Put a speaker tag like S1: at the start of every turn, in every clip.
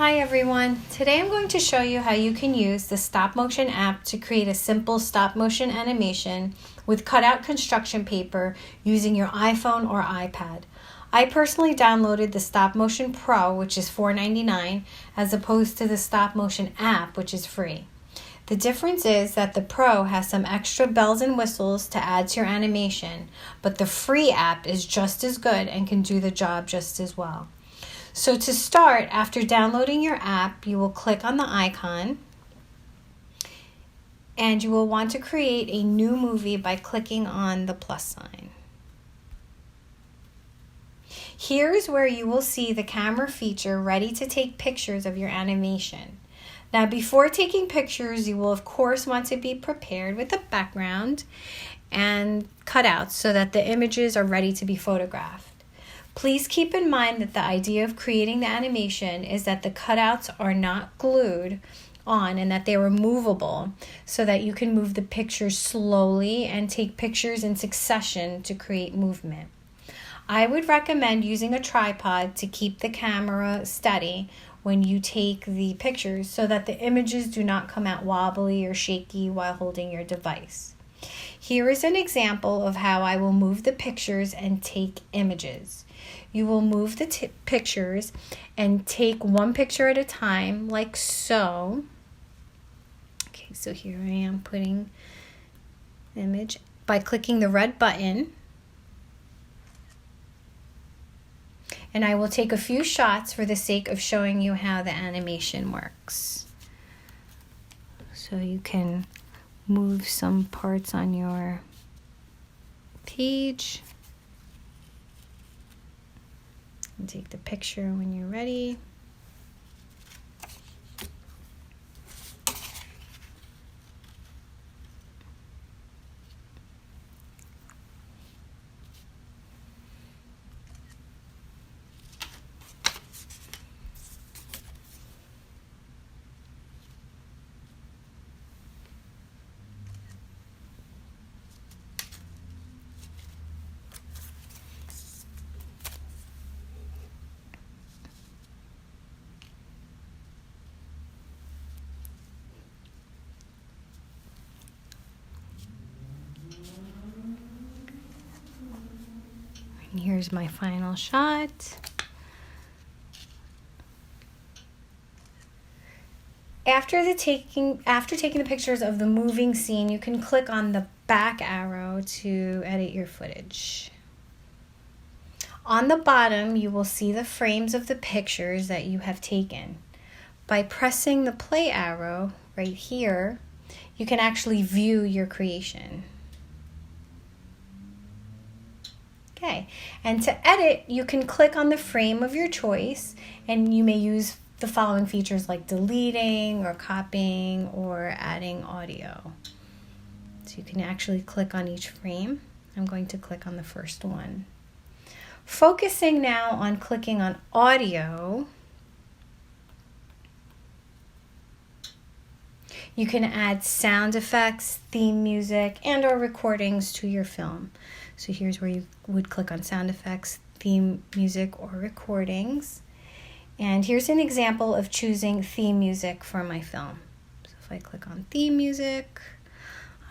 S1: Hi everyone, today I'm going to show you how you can use the stop motion app to create a simple stop motion animation with cutout construction paper using your iPhone or iPad. I personally downloaded the Stop Motion Pro, which is $4.99, as opposed to the Stop Motion app, which is free. The difference is that the Pro has some extra bells and whistles to add to your animation, but the free app is just as good and can do the job just as well. So to start, after downloading your app, you will click on the icon and you will want to create a new movie by clicking on the plus sign. Here's where you will see the camera feature ready to take pictures of your animation. Now, before taking pictures, you will of course want to be prepared with a background and cutouts so that the images are ready to be photographed. Please keep in mind that the idea of creating the animation is that the cutouts are not glued on and that they're removable so that you can move the pictures slowly and take pictures in succession to create movement. I would recommend using a tripod to keep the camera steady when you take the pictures so that the images do not come out wobbly or shaky while holding your device. Here is an example of how I will move the pictures and take images. You will move the pictures and take one picture at a time, like so. Okay, so here I am putting the image by clicking the red button. And I will take a few shots for the sake of showing you how the animation works. So you can move some parts on your page. And take the picture when you're ready. And here's my final shot. After taking the pictures of the moving scene, you can click on the back arrow to edit your footage. On the bottom, you will see the frames of the pictures that you have taken. By pressing the play arrow right here, you can actually view your creation. Okay, and to edit, you can click on the frame of your choice, and you may use the following features like deleting or copying or adding audio. So you can actually click on each frame. I'm going to click on the first one. Focusing now on clicking on audio, you can add sound effects, theme music, and or recordings to your film. So here's where you would click on sound effects, theme music, or recordings. And here's an example of choosing theme music for my film. So if I click on theme music,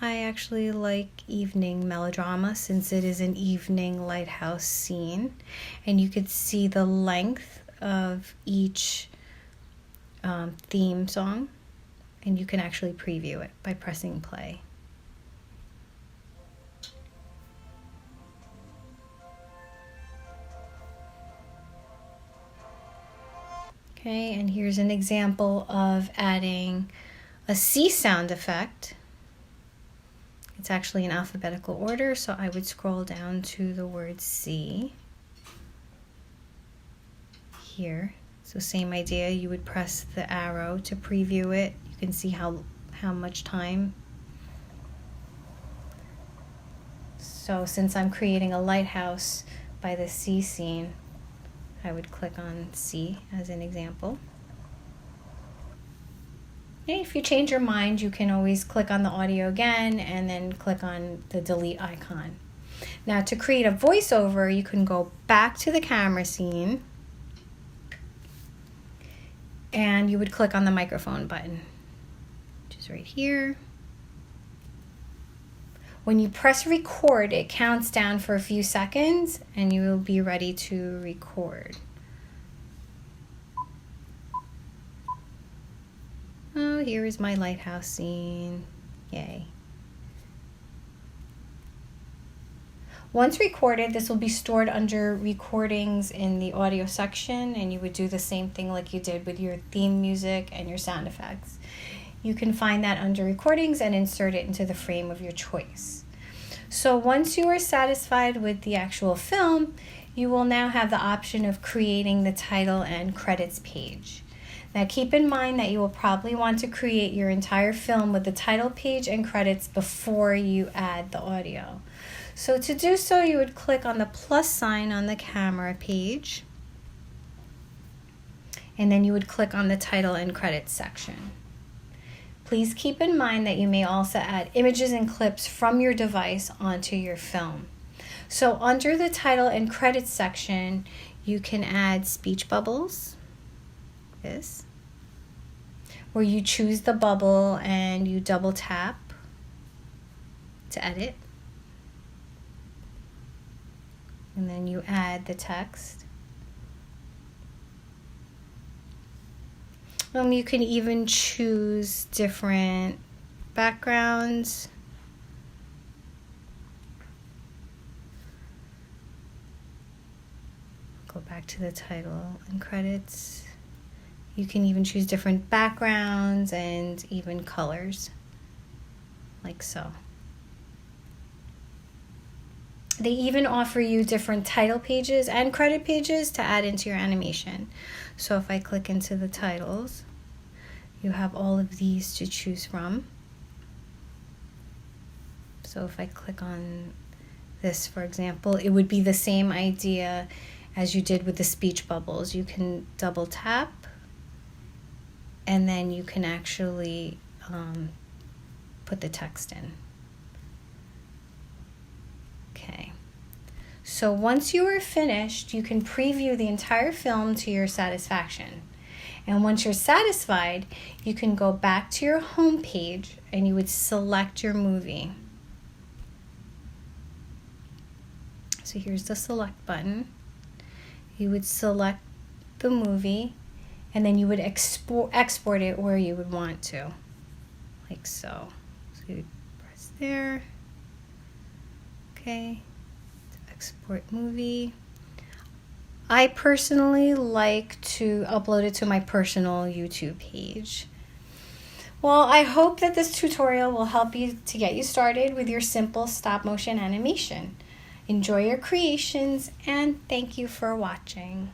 S1: I actually like evening melodrama since it is an evening lighthouse scene. And you could see the length of each theme song. And you can actually preview it by pressing play. Okay, and here's an example of adding a C sound effect. It's actually in alphabetical order, so I would scroll down to the word C here. So same idea, you would press the arrow to preview it. You can see how much time. So since I'm creating a lighthouse by the C scene, I would click on C as an example. And if you change your mind, you can always click on the audio again and then click on the delete icon. Now to create a voiceover, you can go back to the camera scene and you would click on the microphone button, which is right here. When you press record, it counts down for a few seconds and you will be ready to record. Oh, here is my lighthouse scene. Yay. Once recorded, this will be stored under recordings in the audio section, and you would do the same thing like you did with your theme music and your sound effects. You can find that under recordings and insert it into the frame of your choice. So once you are satisfied with the actual film, you will now have the option of creating the title and credits page. Now keep in mind that you will probably want to create your entire film with the title page and credits before you add the audio. So to do so, you would click on the plus sign on the camera page, and then you would click on the title and credits section. Please keep in mind that you may also add images and clips from your device onto your film. So under the title and credits section, you can add speech bubbles, this, where you choose the bubble and you double tap to edit. And then you add the text. You can even choose different backgrounds. Go back to the title and credits. You can even choose different backgrounds and even colors, like so. They even offer you different title pages and credit pages to add into your animation. So if I click into the titles, you have all of these to choose from. So if I click on this, for example, it would be the same idea as you did with the speech bubbles. You can double tap, and then you can actually put the text in. Okay, so once you are finished, you can preview the entire film to your satisfaction. And once you're satisfied, you can go back to your home page and you would select your movie. So here's the select button. You would select the movie, and then you would export it where you would want to, like so. So you would press there. Okay, export movie. I personally like to upload it to my personal YouTube page. Well, I hope that this tutorial will help you to get you started with your simple stop motion animation. Enjoy your creations, and thank you for watching.